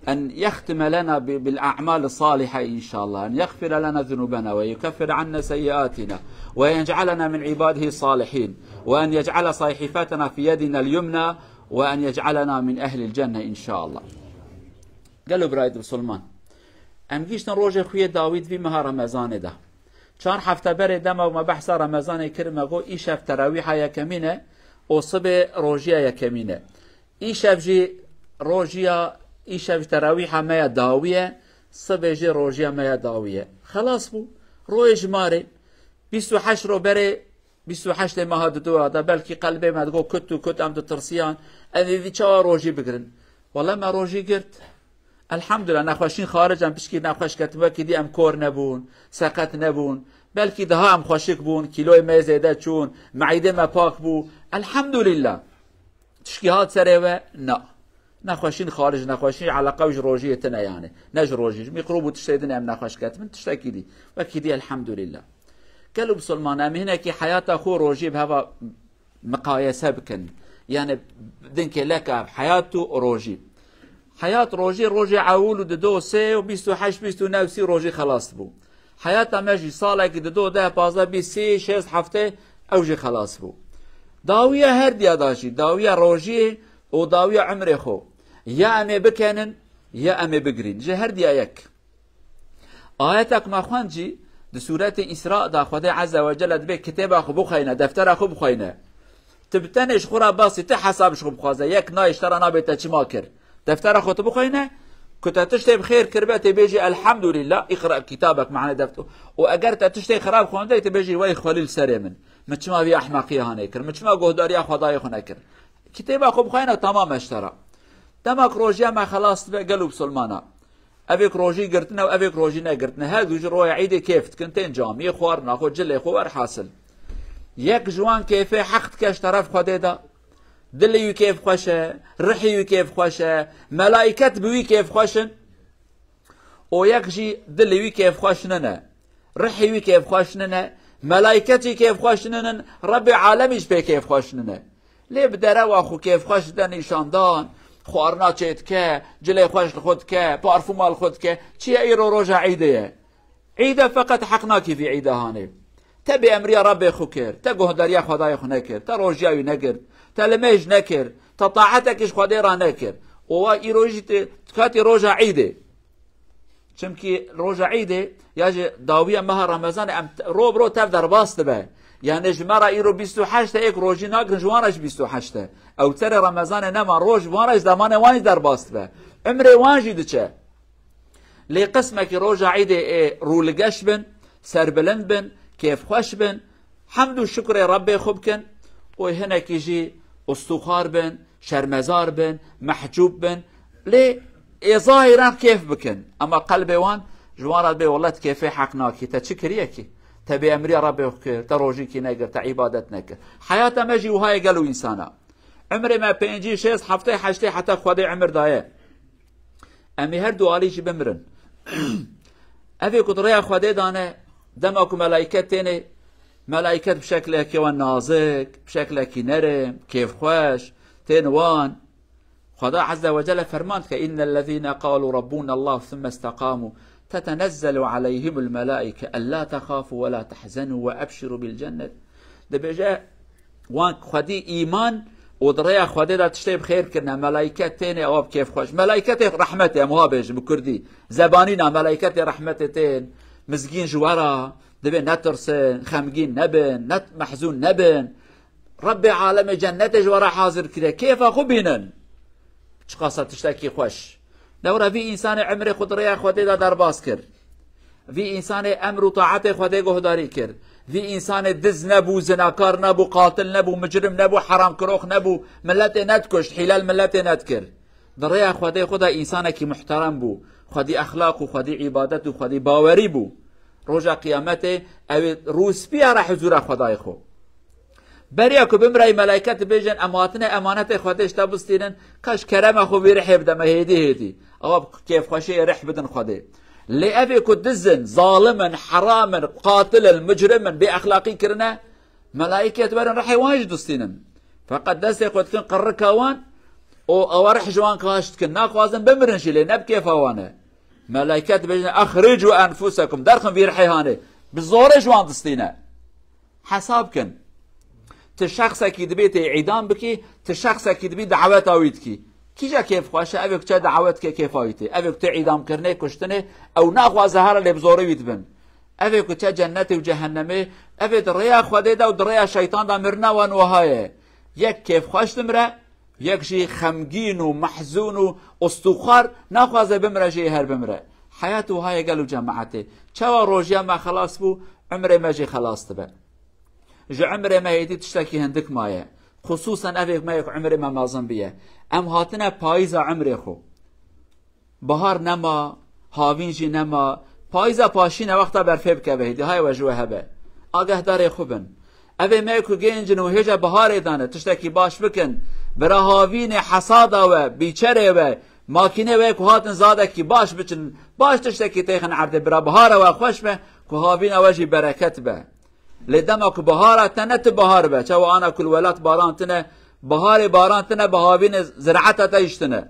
أن يختم لنا بالأعمال الصالحة إن شاء الله، أن يغفر لنا ذنوبنا ويكفر عنا سيئاتنا ويجعلنا من عباده الصالحين، وأن يجعل صحيفتنا في يدنا اليمنى، وأن يجعلنا من أهل الجنة إن شاء الله. قالوا برايد بسلمان أم جيشنا روجه خوية داويد في مها رمضان ده چان حفته بره دما وما بحث رمضان كرمه گو ای شف تراویح یکمینه و صبح روژیا یکمینه. ای شف جی روژیا ای شف تراویح ما داویه، صبح جی روژیا ما داویه. خلاص بو رویج ماره 28 رو بره 28 ماه دو دا بلکی قلبه ما دگو کت ام دو ترسیان ادی دی چا روژی بگرن. والله ما روژی گرد الحمدلله نخوشین خارج ام پشکی نخوش کتبه که دی ام کور نبون سقط نبون بلکی ده ها ام خوشک بون کیلوی ما زیده چون معیده ما پاک بو الحمدلله تشکیهات سره و نه نخوشین خارج نخوشین علاقه وش روجیه تنه یعنی نج روجی میقروبو تشتیدن ام نخوش کتبن تشتکی دی و کی دی الحمدلله. قالوا بسلمان ام هنا کی حیات اخو روجی بهوا مقایسه بکن یعنی دنک لک حیاتو روجی حياة روجي عاول دو سه و 28 29 30 روجي خلاص بو. حياة ماجي صالة دو ده بازا 20 6 هفته اوجي خلاص بو. داوية هر دياداشي داوية روجي و داوية عمري خو يا امي بكنن يا امي بقرين جي هر ديا يك. آياتك ما خوانجي دي سورة إسراء دا خدا عز وجل دبي كتاب اخو بخينه دفتر اخو بخينه تبتنش خورا باسي تحساب شخو بخوازه يك نايش ترى نابتا چي ماكر دفتر خود بخوينه كنت تشتي بخير كربات بيجي الحمد لله اقرأ كتابك معنا دفتر واجر تشتي خراب خونده تبيجي وي خليل سريمن مش ما في احمقيه هنيكر مش ما قهداريا خداي خنكر كتابك خو بخوينه تمام اشترى دمك روجيا ما خلاص قلب سلمانا ابيك روجي قرتنا وابيك روجي نقرتنا هذا جروي عيدي كيف كنتين جامي خوار ناخذ جلي خوار حاصل يك جوان كيف حقت كاش طرف خديدا دلي كيف خوشه رحي كيف خوشه ملائكت بوي كيف خوشن او يكجي دلي كيف خوشننا رحي كيف خوشننا ملائكتي كيف خوشننا رب عالميش بي كيف خوشننا ليه بدرا واخو كيف خوش دن نشاندان خوارنا چيت که جلي خوش الخود که بارفوم الخود که چي ايرو روجا عيده عيده فقط حقناكي في عيده هاني تبي امري ربي خوكر تقوه دريا خداي خنكر تروجيا نكر تلميج نكر تطاعتكش خديرا نكر و ايروجي تكاتي روجا عيده چمكي روجا عيده ياجي داويه مها رمضان ام رو تفدر باست به يعني جمره ايرو 28 اك روجي ناكن جوانش 28 او ترى رمضان نما روج وانش زمان وانش در باست به عمري وانجي دچه لي قسمك روجا عيده رولقش بن سربلند بن كيف خوش بن حمد والشكر يا ربي خبكن وهنا كيجي استخار بن شرمزار بن محجوب بن ليه ظاهرا كيف بكن اما قلبي وان جوارات بي والله كيف حقناكي تشكريكي تبي امري ربي خير تروجيكي نقر تعبادتك حياته ماجي وهاي قالوا انسانا عمري ما بينجي شيء حفتي حشتي حتى خدي عمر دايه امي هر دواليجي بمرن ابي قدريه خدي دانه دمك ملائكتين ملائكة بشكل كيوان نازك بشكل كي نرم كيف خوش تنوان خدا عز وجل فرمانك إن الذين قالوا ربنا الله ثم استقاموا تتنزل عليهم الملائكة ألا تخافوا ولا تحزنوا وأبشروا بالجنة ده بجاء وان خدي إيمان ودريا خدي لا تشتي بخير كنا ملائكة تاني أواب كيف خوش ملائكة رحمتي مهابج بكردي زبانينا ملائكة رحمتين مزقين جوارا دبي نترسن خمجين نبن نت محزون نبن ربي عالم جنته جوارا حاضر كده كيف اخو بينن شخاصة تشتكي خوش لو في انسان عمري خضرية خودي دا درباس كر في انسان امر وطاعته خودي قهداري كر في انسان دز نبو زناكار نبو قاتل نبو مجرم نبو حرام كروخ نبو ملتي نتكش حلال ملتي نتكر دريا خودي خدا انسانك محترم بو خودي اخلاق وخودي عبادت وخودي باوري بو روجا قيامته او روس بيا راح حضور خداي خو برياكو بمراي ملائكه بيجن اماتنا امانه خداش تبستينن كاش كرم خو بيرحب دم هيدي او كيف خوشي رح بدن خدي اللي ابي كدزن ظالما حراما قاتلا مجرما باخلاقي كرنا ملائكه برن راح يواجدوا ستينن فقد دست قد كن قركوان او اورح جوان كاشت كن ناقوازن بمرنش لي نب كيف هوانه ملائكات بجن اخرجوا انفسكم درخم بيرحيهانه بالزور جوان دستينا حساب كن تشخص اكيد بيت اعدام بكي تشخص اكيد بيت دعوات اويتكي كيجا كيف خوشه اوك چه دعوت که کفایته اوک ته اعدام کرنه کشتنه او ناخوا زهر له بزوری ویتبن اوک چه جنت و جهنمه اوک دریا خوده دا و دریا شیطان دا مرنا و نوهای یک کیف خوش دمره یک شی خمگین و محزون و استخوار ناخوا ز بمره جی هر بمره حیات و های گلو جماعته چه روجیا ما خلاص بو عمره ما جی خلاص تبه ج عمره ما هیدی تشتکی هندک مایه خصوصا اوک ما یک عمره ما مازن بیه ام هاتنا پاییزا عمره خو بهار نما هاوینجی نما پاییزا پاشینه وقتا برفه بکه بهیدی های وجوه هبه آگه داره خوبن اوه میکو گنجن و هجا بهار دانه تشتکی باش بکن برا هاوین حسادا و بیچره و ماکینه و که هاتن زاده کی باش بچن باش تشتکی تیخن عرده برا بهار و خوش به که هاوین اوجی برکت به لدما که بهار تنت بهار به چو آنا کل ولات باران تنه بهار باران تنه بهاوین زرعت تایشتنه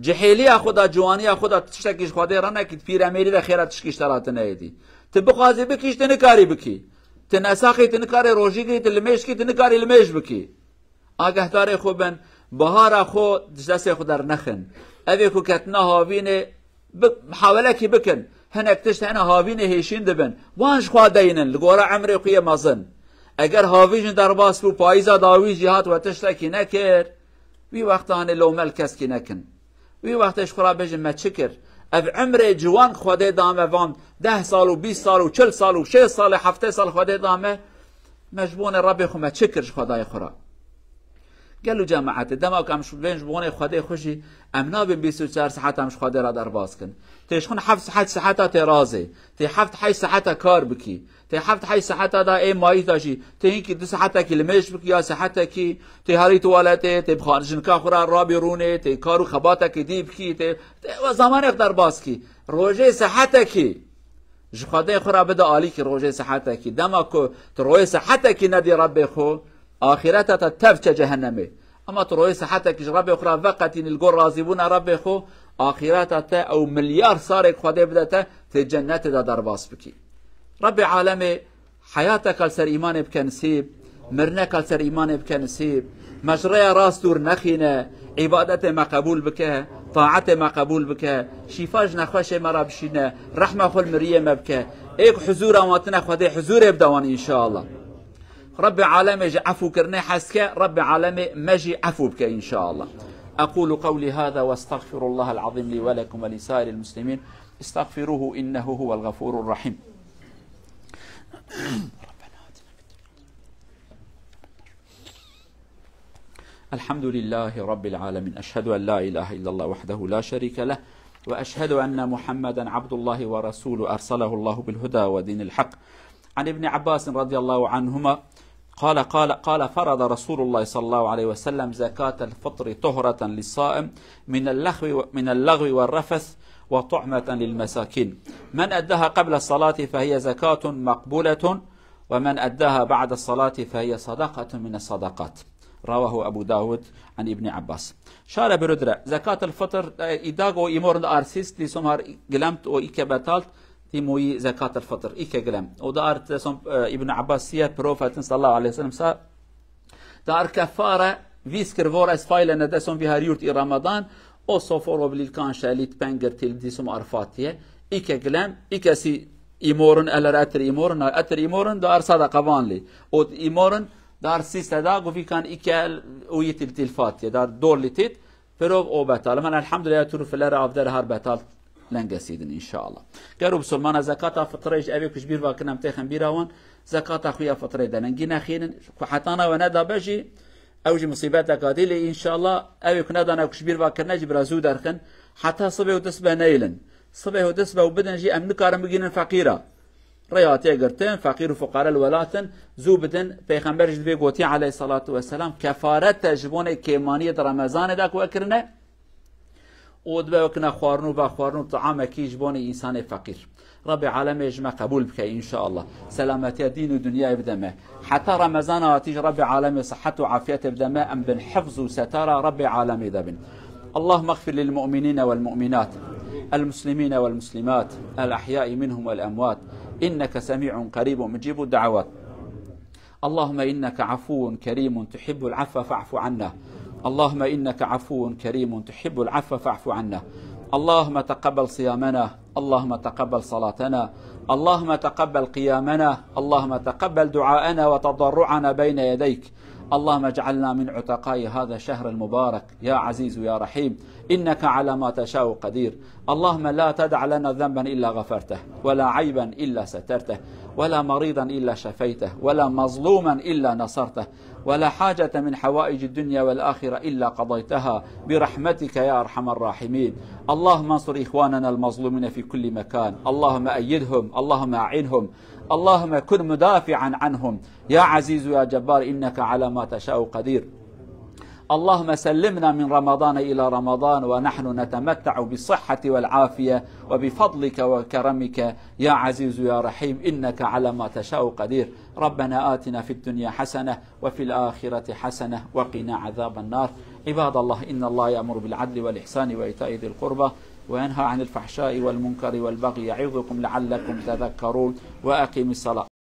جحیلی خدا جوانی خدا تشتکیش خدا رانه که پیرمیری را خیرات تشکیش تراتنه ایدی تبقازی بکیش تنکاری بکی تنساخی تنکاری روشی کی تلمیش کی تنکاری لمیش بکی آگه داره خوبن بهار خو دست خدا نخن اوی کو کتنا هاوین محاوله کی بکن هنک تشت هنه هاوین هیشین دبن وانش خواده اینن لگوره عمری قیه مازن اگر هاویجن در باس بو پاییزا داوی جهات و تشتکی نکر وی وقتا هنه لومل کس کی نکن وی وقتش خورا بجن ما چکر او عمر جوان خوده دامه وان 10 سال و 20 سال و 40 سال و 6 سال 7 سال خوده دامه مجبون ربی خو ما چکرش خدای خورا قالوا جماعة دما كامش بينج بوني خدي خوشي امنا بين 24 ساعات امش خدي را در باز كن تيشخون 7 ساعات ساعات ترازي تي 7 ساعات كار بكي تي 7 ساعات دا اي ماي داشي تي هيك 2 ساعات كلمش بكي يا ساعات كي تي هاري توالته تي بخارجن كا خورا رابي رونه تي كارو خباته دي بكي تي زمان در باز كي روجه ساعات كي جو خدي خورا بدا عالي كي روجه ساعات كي دما كو تروي ساعات كي ندي ربي خو آخرتها تفچ جهنمه اما تروي صحتك ربي اخرى وقت الجور راضيون ربي خو آخرتها او مليار صارك خدي بدته في جنات دا درباس بكي ربي عالمي حياتك السر ايمان بكنسيب مرنك السر ايمان بكنسيب مجرى راس دور نخينه عبادته ما قبول بك طاعته ما قبول بك شفاج نخوش مرا بشينه رحمه خل مريم بك ايك حضور اماتنا خدي حضور بدوان ان شاء الله رب عالمي عفو كرني حسكه رب عالمي مجي عفو بك إن شاء الله أقول قولي هذا واستغفر الله العظيم لي ولكم ولسائر المسلمين استغفروه إنه هو الغفور الرحيم الحمد لله رب العالمين أشهد أن لا إله إلا الله وحده لا شريك له وأشهد أن محمدا عبد الله ورسوله أرسله الله بالهدى ودين الحق عن ابن عباس رضي الله عنهما قال فرض رسول الله صلى الله عليه وسلم زكاة الفطر طهرة للصائم من اللغو والرفث وطعمة للمساكين من أداها قبل الصلاة فهي زكاة مقبولة ومن أداها بعد الصلاة فهي صدقة من الصدقات رواه أبو داود عن ابن عباس شارع بردرة زكاة الفطر إداغو إمورن أرسيس لسمهر قلمت وإكبتالت موي زكاة الفطر إيكا قلم ودار تسم ابن عباس سيا بروفات صلى الله عليه وسلم سا دار كفارة فيسكر فورس فايل ندسم في هاريوت رمضان او صفور وبليلكان شاليت بانجر تيل ديسم عرفاتيه إيكا قلم إيكا سي إيمورن ألا أتر إيمورن دار صدقة بانلي او إيمورن دار سيستا داغو في كان إيكا ويتل تلفاتيه دار دور لتيت فروغ او بتال من الحمد لله تروف لرا أفدر هار بتال لنجسيدن إن شاء الله. قالوا بسلمان زكاة فطريج أبي كشبير وكنا متخن بيراون زكاة أخويا فطري دنجينا خيرن حتانا وندا بجي أوجي مصيبات قادلة إن شاء الله أبي كنا دنا كشبير وكنا جبر زود أرخن حتى صبي ودسبة نيلن صبي ودسبة وبدن جي أمن كارم بجينا فقيرة رياتي قرتين فقير وفقراء الولاتن زوبدن بيغمبر جدبي قوتي عليه الصلاة والسلام كفارة تجبون كيمانية رمضان داك وكرنا ودبا وكنا خوارنو با خوارنو طعام كيجبوني انسان فقير رب العالمين يجمع قبول بك إن شاء الله. سلامة الدين ودنيا بدمه حتى رمضان تيجي رب العالمين صحته وعافيته بدمه أم بن حفظ وستارة رب العالمين ذبن. اللهم اغفر للمؤمنين والمؤمنات المسلمين والمسلمات الأحياء منهم والأموات إنك سميع قريب مجيب الدعوات. اللهم إنك عفو كريم تحب العفو فاعف عنا. اللهم إنك عفو كريم تحب العفو فاعف عنا. اللهم تقبل صيامنا، اللهم تقبل صلاتنا، اللهم تقبل قيامنا، اللهم تقبل دعاءنا وتضرعنا بين يديك. اللهم اجعلنا من عتقاء هذا الشهر المبارك يا عزيز يا رحيم، إنك على ما تشاء قدير. اللهم لا تدع لنا ذنبا إلا غفرته، ولا عيبا إلا سترته، ولا مريضا إلا شفيته، ولا مظلوما إلا نصرته، ولا حاجة من حوائج الدنيا والآخرة إلا قضيتها برحمتك يا أرحم الراحمين. اللهم انصر إخواننا المظلومين في كل مكان، اللهم أيدهم، اللهم أعنهم، اللهم كن مدافعا عنهم يا عزيز يا جبار، إنك على ما تشاء قدير. اللهم سلمنا من رمضان إلى رمضان ونحن نتمتع بالصحة والعافية وبفضلك وكرمك يا عزيز يا رحيم، إنك على ما تشاء قدير. ربنا آتنا في الدنيا حسنة وفي الآخرة حسنة وقنا عذاب النار. عباد الله، إن الله يأمر بالعدل والإحسان وإيتاء ذي القربى وينهى عن الفحشاء والمنكر والبغي يعظكم لعلكم تذكرون. وأقم الصلاة.